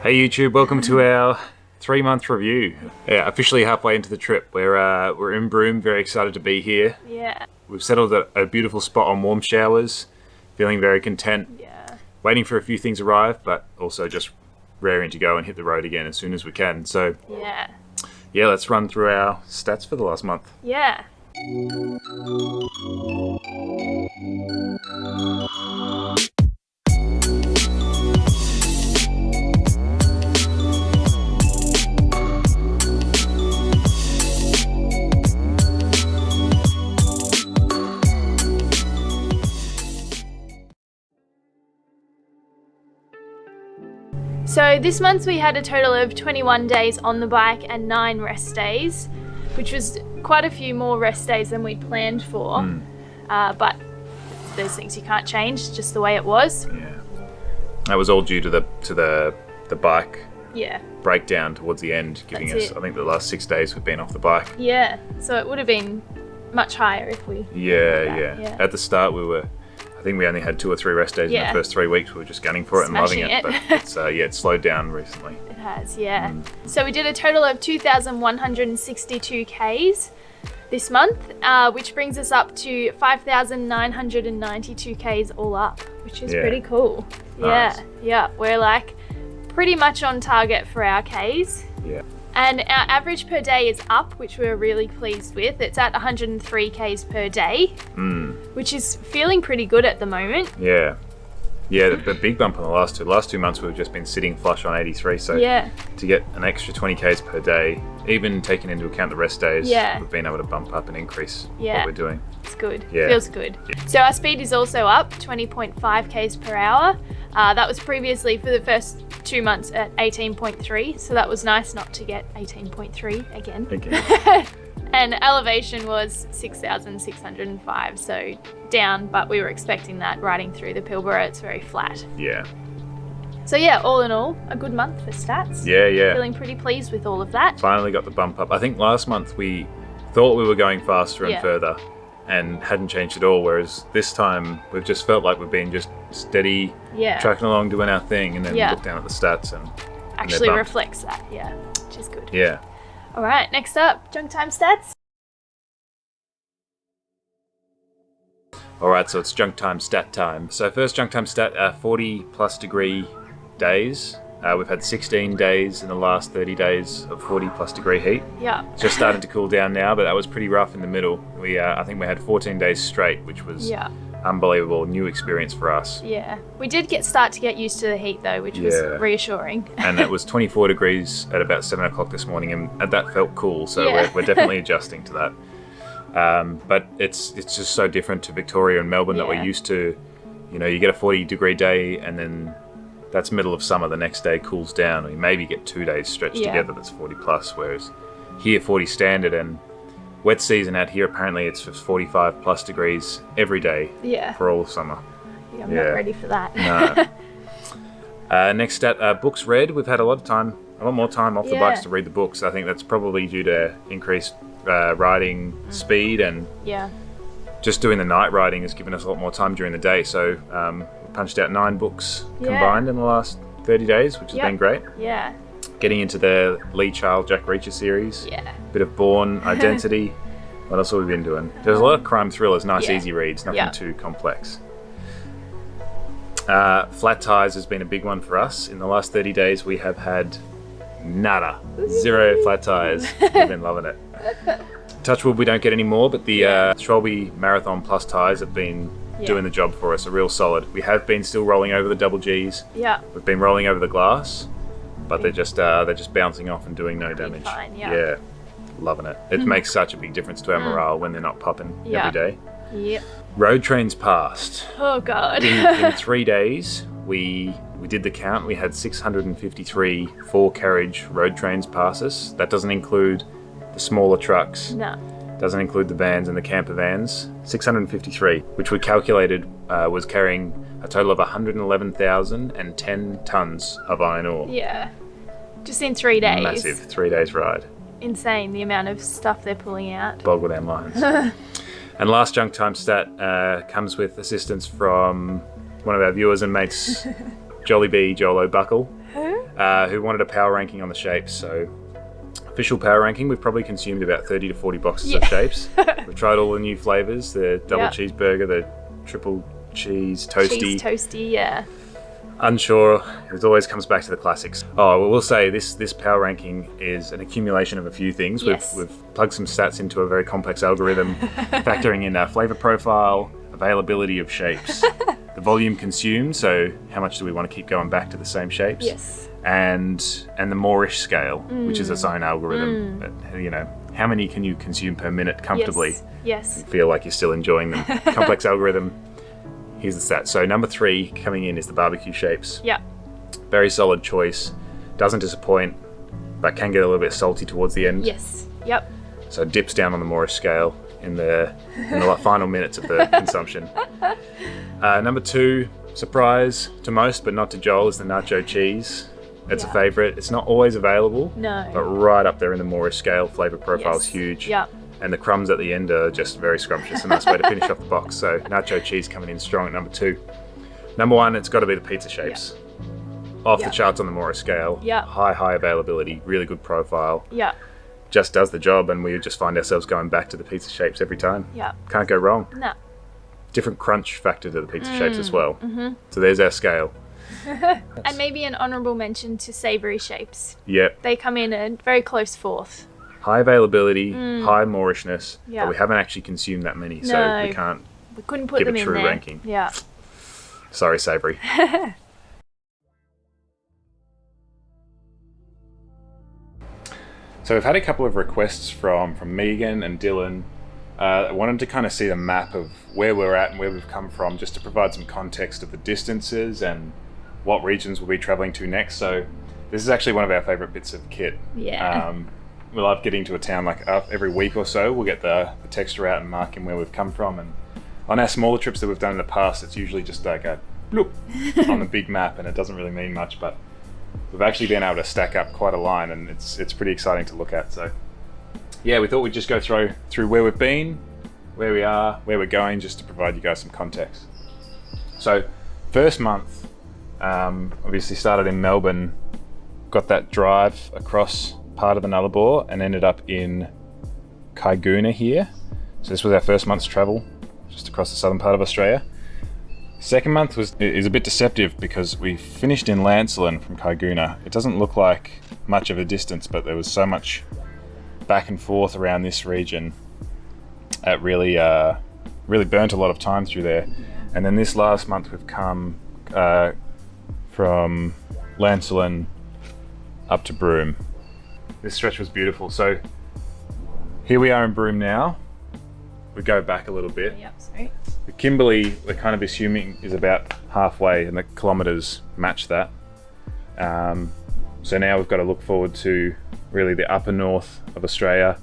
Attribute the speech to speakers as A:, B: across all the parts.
A: Hey YouTube, welcome to our 3-month review. Yeah, officially halfway into the trip. We're in Broome, very excited to be here.
B: Yeah.
A: We've settled at a beautiful spot on warm showers, feeling very content.
B: Yeah.
A: Waiting for a few things to arrive, but also just raring to go and hit the road again as soon as we can. So yeah, let's run through our stats for the last month.
B: Yeah. So this month we had a total of 21 days on the bike and 9 rest days, which was quite a few more rest days than we'd planned for. But there's things you can't change, just the way it was.
A: Yeah, that was all due to the bike breakdown towards the end, giving us, I think, the last 6 days we've been off the bike.
B: Yeah, so it would have been much higher if we...
A: Yeah. At the start I think we only had 2 or 3 rest days in the first 3 weeks. We were just gunning for it and loving it. But it's slowed down recently.
B: It has, yeah. So we did a total of 2,162 Ks this month, which brings us up to 5,992 Ks all up, which is pretty cool.
A: Nice.
B: Yeah. We're like pretty much on target for our Ks.
A: Yeah.
B: And our average per day is up, which we're really pleased with. It's at 103 Ks per day, which is feeling pretty good at the moment.
A: Yeah, the big bump on the last 2 months, we've just been sitting flush on 83. So to get an extra 20 Ks per day, even taking into account the rest days, we've been able to bump up and increase what we're doing.
B: It's good.
A: Yeah.
B: Feels good. So our speed is also up 20.5 Ks per hour. That was previously for the first 2 months at 18.3, so that was nice not to get 18.3 again. And elevation was 6,605, so down, but we were expecting that riding through the Pilbara. It's very flat.
A: Yeah.
B: So yeah, all in all, a good month for stats.
A: Yeah.
B: Feeling pretty pleased with all of that.
A: Finally got the bump up. I think last month we thought we were going faster and further and hadn't changed at all, whereas this time we've just felt like we've been just steady, tracking along, doing our thing, and then look down at the stats and
B: actually reflects that, which is good.
A: Yeah.
B: All right, next up, junk time stats.
A: All right, so it's junk time stat time. So first junk time stat, 40 plus degree days. We've had 16 days in the last 30 days of 40 plus degree heat.
B: Yeah.
A: It's just starting to cool down now, but that was pretty rough in the middle. I think we had 14 days straight, which was unbelievable, new experience for us.
B: Yeah. We did start to get used to the heat though, which was reassuring.
A: And it was 24 degrees at about 7 o'clock this morning, and that felt cool, so we're definitely adjusting to that. But it's just so different to Victoria and Melbourne that we're used to. You know, you get a 40 degree day and then that's middle of summer, the next day cools down, or you maybe get 2 days stretched together that's 40 plus, whereas here 40 standard, and wet season out here apparently it's 45 plus degrees every day for all of summer.
B: Yeah, I'm not ready for that.
A: No. Next stat, books read. We've had a lot more time off the bikes to read the books. I think that's probably due to increased riding speed, and just doing the night riding has given us a lot more time during the day. So we punched out 9 books combined in the last 30 days, which has been great.
B: Yeah.
A: Getting into the Lee Child Jack Reacher series. Yeah. Bit of Bourne, Identity. What else have we been doing? There's a lot of crime thrillers, nice easy reads, nothing too complex. Flat tires has been a big one for us. In the last 30 days we have had nada. 0 flat tires. We've been loving it. Touch wood, we don't get any more, but the Shelby Marathon Plus tires have been doing the job for us, a real solid. We have been still rolling over the double Gs. Yeah. We've been rolling over the glass, but they're just bouncing off and doing no damage.
B: Fine,
A: yeah. Loving it. It makes such a big difference to our morale when they're not popping every day.
B: Yep.
A: Road trains passed.
B: Oh God.
A: in 3 days, we did the count. We had 653 4-carriage road trains pass us. That doesn't include the smaller trucks.
B: No.
A: Doesn't include the vans and the camper vans. 653, which we calculated was carrying a total of 111,010 tons of iron ore.
B: Yeah. Just in 3 days.
A: Massive 3 days ride.
B: Insane the amount of stuff they're pulling out.
A: Boggled our minds. And last junk time stat comes with assistance from one of our viewers and mates, Jollibee Jolo Buckle.
B: Who?
A: who wanted a power ranking on the shapes. So official power ranking, we've probably consumed about 30 to 40 boxes of shapes. We've tried all the new flavors, the double cheeseburger, the triple cheese toasty.
B: Cheese toasty, yeah.
A: Unsure. It always comes back to the classics. Oh, well, we'll say this power ranking is an accumulation of a few things.
B: Yes.
A: We've plugged some stats into a very complex algorithm, factoring in our flavor profile, availability of shapes, the volume consumed, so how much do we want to keep going back to the same shapes?
B: Yes.
A: And the Moorish scale, which is its own algorithm. You know, how many can you consume per minute comfortably?
B: Yes.
A: And feel like you're still enjoying them. Complex algorithm. Here's the stats. So number 3 coming in is the barbecue shapes.
B: Yeah.
A: Very solid choice. Doesn't disappoint, but can get a little bit salty towards the end.
B: Yes. Yep.
A: So dips down on the Moorish scale in the final minutes of the consumption. Number 2, surprise to most, but not to Joel, is the nacho cheese. It's a favourite. It's not always available.
B: No.
A: But right up there in the Moorish scale. Flavour profile is huge.
B: Yeah.
A: And the crumbs at the end are just very scrumptious. A nice way to finish off the box. So nacho cheese coming in strong at number 2. Number 1, it's got to be the pizza shapes. Off the charts on the Moorish scale.
B: Yeah.
A: High availability. Really good profile.
B: Yeah.
A: Just does the job, and we just find ourselves going back to the pizza shapes every time.
B: Yeah.
A: Can't go wrong.
B: No.
A: Different crunch factor to the pizza shapes as well. Mm-hmm. So there's our scale.
B: And maybe an honourable mention to savoury shapes.
A: Yep.
B: They come in a very close 4th.
A: High availability, high Moorishness,
B: Yeah.
A: but we haven't actually consumed that many, so we can't
B: We couldn't put
A: give
B: them
A: a
B: in
A: true
B: there.
A: ranking.
B: Yeah.
A: Sorry, Savoury. So we've had a couple of requests from Megan and Dylan. Wanted to kind of see the map of where we're at and where we've come from, just to provide some context of the distances and what regions we'll be travelling to next. So this is actually one of our favourite bits of kit.
B: Yeah.
A: We love getting to a town like every week or so. We'll get the texture out and marking where we've come from. And on our smaller trips that we've done in the past, it's usually just like a bloop on the big map, and it doesn't really mean much. But we've actually been able to stack up quite a line, and it's pretty exciting to look at. So yeah, we thought we'd just go through where we've been, where we are, where we're going, just to provide you guys some context. So first month, obviously started in Melbourne, got that drive across part of the Nullarbor and ended up in Kaiguna here. So this was our first month's travel, just across the southern part of Australia. Second month is a bit deceptive because we finished in Lancelin from Kaiguna. It doesn't look like much of a distance, but there was so much back and forth around this region. It really burnt a lot of time through there. And then this last month we've come from Lancelin up to Broome. This stretch was beautiful. So here we are in Broome now. We go back a little bit.
B: Yep, sorry.
A: The Kimberley, we're kind of assuming, is about halfway, and the kilometres match that. So now we've got to look forward to really the upper north of Australia,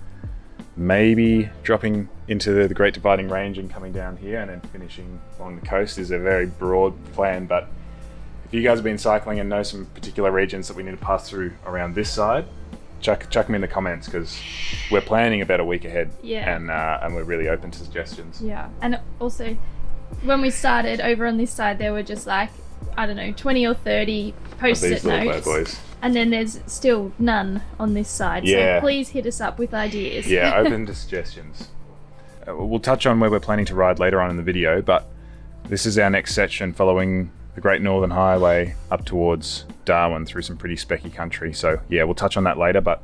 A: maybe dropping into the Great Dividing Range and coming down here, and then finishing along the coast is a very broad plan. But if you guys have been cycling and know some particular regions that we need to pass through around this side, chuck them in the comments, because we're planning about a week ahead.
B: Yeah.
A: And we're really open to suggestions.
B: Yeah. And also, when we started over on this side, there were just like, I don't know, 20 or 30 post-it
A: These little bad
B: notes.
A: boys.
B: And then there's still none on this side.
A: Yeah.
B: So please hit us up with ideas.
A: Yeah, open to suggestions. We'll touch on where we're planning to ride later on in the video, but this is our next section following the Great Northern Highway up towards Darwin through some pretty specky country. So yeah, we'll touch on that later, but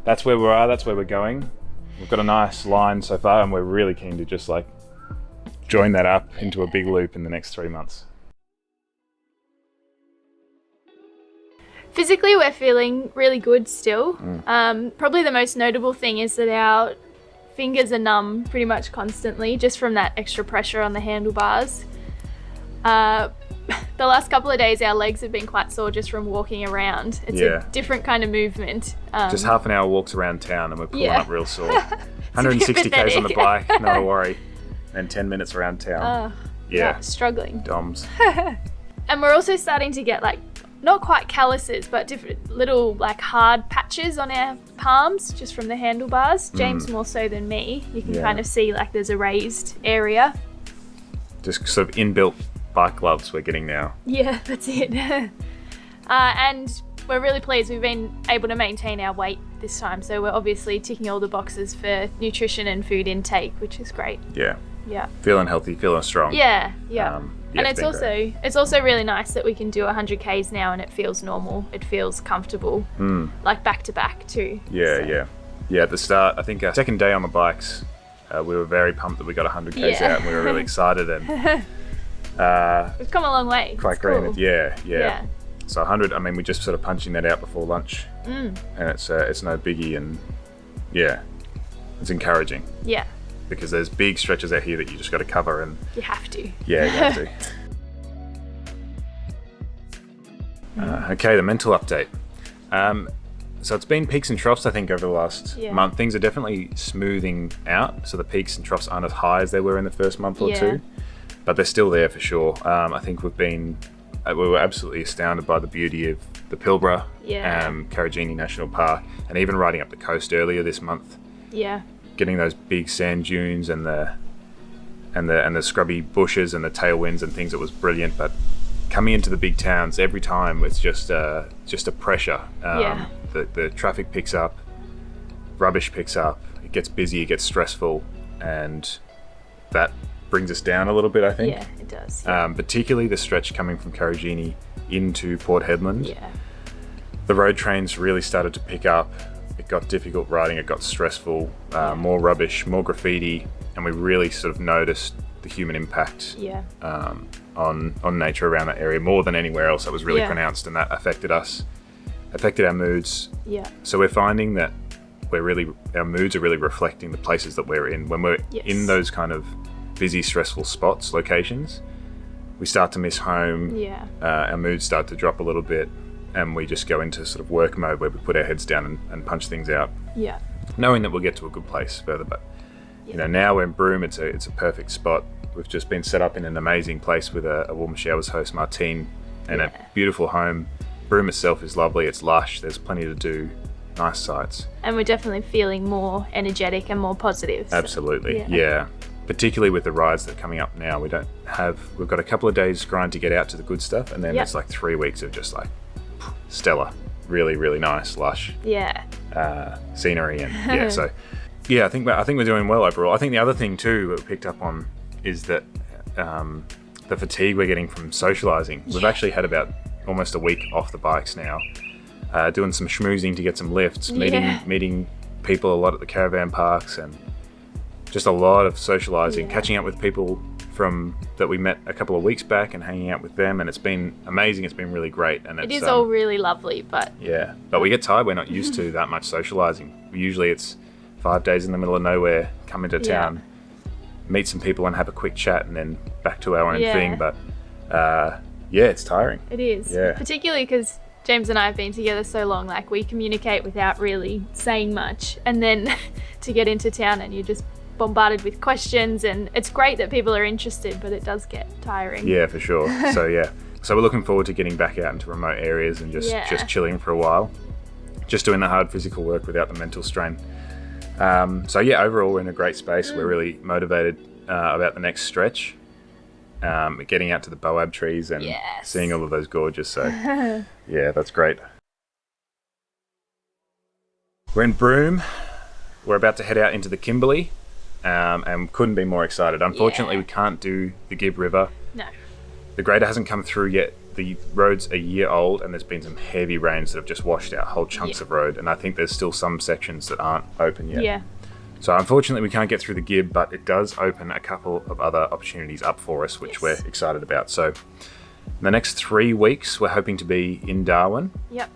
A: that's where we are, that's where we're going. We've got a nice line so far, and we're really keen to just like join that up into a big loop in the next 3 months.
B: Physically, we're feeling really good still. Probably the most notable thing is that our fingers are numb pretty much constantly, just from that extra pressure on the handlebars. The last couple of days, our legs have been quite sore just from walking around. It's a different kind of movement.
A: Just half an hour walks around town and we're pulling up real sore.
B: It's
A: 160 k's on the
B: pathetic.
A: bike, not a worry. And 10 minutes around town.
B: Struggling.
A: Doms.
B: And we're also starting to get like, not quite calluses, but different little like hard patches on our palms just from the handlebars. James more so than me. You can kind of see like there's a raised area.
A: Just sort of inbuilt bike gloves we're getting now.
B: Yeah, that's it. And we're really pleased. We've been able to maintain our weight this time, so we're obviously ticking all the boxes for nutrition and food intake, which is great.
A: Yeah.
B: Yeah.
A: Feeling healthy, feeling strong.
B: Yeah. And it's also really nice that we can do 100 Ks now and it feels normal. It feels comfortable, like back to back too.
A: Yeah. At the start, I think our second day on the bikes, we were very pumped that we got 100 Ks out, and we were really excited. And
B: we've come a long way.
A: Quite great. Cool. Yeah. So 100. I mean, we're just sort of punching that out before lunch, and it's no biggie, and it's encouraging.
B: Yeah.
A: Because there's big stretches out here that you just got to cover, and
B: you have to.
A: Yeah, you have to. Okay, the mental update. So it's been peaks and troughs, I think, over the last month. Things are definitely smoothing out, so the peaks and troughs aren't as high as they were in the first month or two, but they're still there for sure. I think we were absolutely astounded by the beauty of the Pilbara, Carragini National Park, and even riding up the coast earlier this month.
B: Yeah.
A: Getting those big sand dunes and the scrubby bushes and the tailwinds and things, it was brilliant. But coming into the big towns every time, it's just a pressure. The traffic picks up, rubbish picks up, it gets busy, it gets stressful, and that brings us down a little bit, I think.
B: Yeah, it does.
A: Particularly the stretch coming from Carragini into Port Hedland.
B: Yeah. The
A: road trains really started to pick up. It got difficult riding, it got stressful, more rubbish, more graffiti, and we really sort of noticed the human impact on nature around that area more than anywhere else. That was really pronounced, and that affected us, affected our moods.
B: Yeah.
A: So we're finding that our moods are really reflecting the places that we're in. When we're in those kind of busy, stressful spots, locations, we start to miss home. Yeah. Our moods start to drop a little bit, and we just go into sort of work mode where we put our heads down and punch things out.
B: Yeah.
A: Knowing that we'll get to a good place further, but now we're in Broome. It's a perfect spot. We've just been set up in an amazing place with a Warmer Showers host, Martine, and a beautiful home. Broome itself is lovely. It's lush. There's plenty to do. Nice sights. And
B: we're definitely feeling more energetic and more positive.
A: Absolutely. Yeah. Particularly with the rides that are coming up now. We've got a couple of days grind to get out to the good stuff, and then it's like 3 weeks of just like stellar, really, really nice, lush scenery, and I think we're doing well overall. I think the other thing too that we picked up on is that the fatigue we're getting from socializing. We've actually had about almost a week off the bikes now, doing some schmoozing to get some lifts, meeting people a lot at the caravan parks, and just a lot of socializing, catching up with people that we met a couple of weeks back and hanging out with them, and it's been amazing. It's been really great, and
B: it is all really lovely, but
A: we get tired. We're not used to that much socializing. Usually it's 5 days in the middle of nowhere, come into town, meet some people and have a quick chat, and then back to our own thing. But it's tiring.
B: It is, particularly because James and I have been together so long. Like, we communicate without really saying much, and then to get into town and you just bombarded with questions, and it's great that people are interested, but it does get tiring.
A: Yeah, for sure. So we're looking forward to getting back out into remote areas and just chilling for a while, just doing the hard physical work without the mental strain. Overall we're in a great space. We're really motivated about the next stretch, getting out to the boab trees and seeing all of those gorges. So that's great. We're in Broome. We're about to head out into the Kimberley. And couldn't be more excited. Unfortunately, we can't do the Gibb River.
B: No.
A: The grader hasn't come through yet. The road's a year old, and there's been some heavy rains that have just washed out whole chunks of road, and I think there's still some sections that aren't open yet.
B: Yeah.
A: So unfortunately, we can't get through the Gibb, but it does open a couple of other opportunities up for us, which we're excited about. So in the next 3 weeks, we're hoping to be in Darwin.
B: Yep.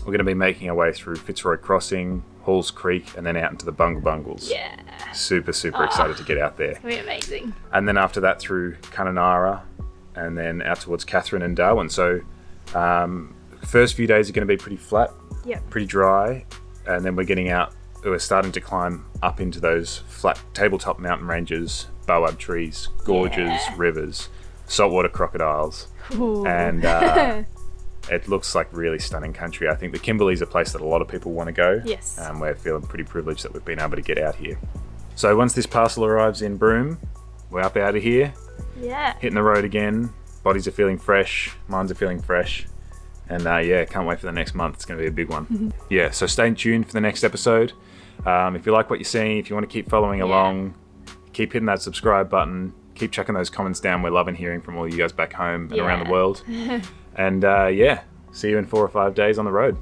A: We're going to be making our way through Fitzroy Crossing, Halls Creek, and then out into the Bungle Bungles.
B: Yeah.
A: Super excited to get out there.
B: It's going to be amazing.
A: And then after that through Kununurra, and then out towards Katherine and Darwin. So first few days are going to be pretty flat, pretty dry, and then we're starting to climb up into those flat tabletop mountain ranges, boab trees, gorges, rivers, saltwater crocodiles.
B: Ooh.
A: And it looks like really stunning country. I think the Kimberley's a place that a lot of people want to go.
B: Yes.
A: We're feeling pretty privileged that we've been able to get out here. So once this parcel arrives in Broome, we're up out of here.
B: Yeah.
A: Hitting the road again. Bodies are feeling fresh. Minds are feeling fresh. And yeah, can't wait for the next month. It's going to be a big one. Yeah, so stay tuned for the next episode. If you like what you're seeing, if you want to keep following along, keep hitting that subscribe button. Keep chucking those comments down. We're loving hearing from all you guys back home and around the world. And yeah, see you in 4 or 5 days on the road.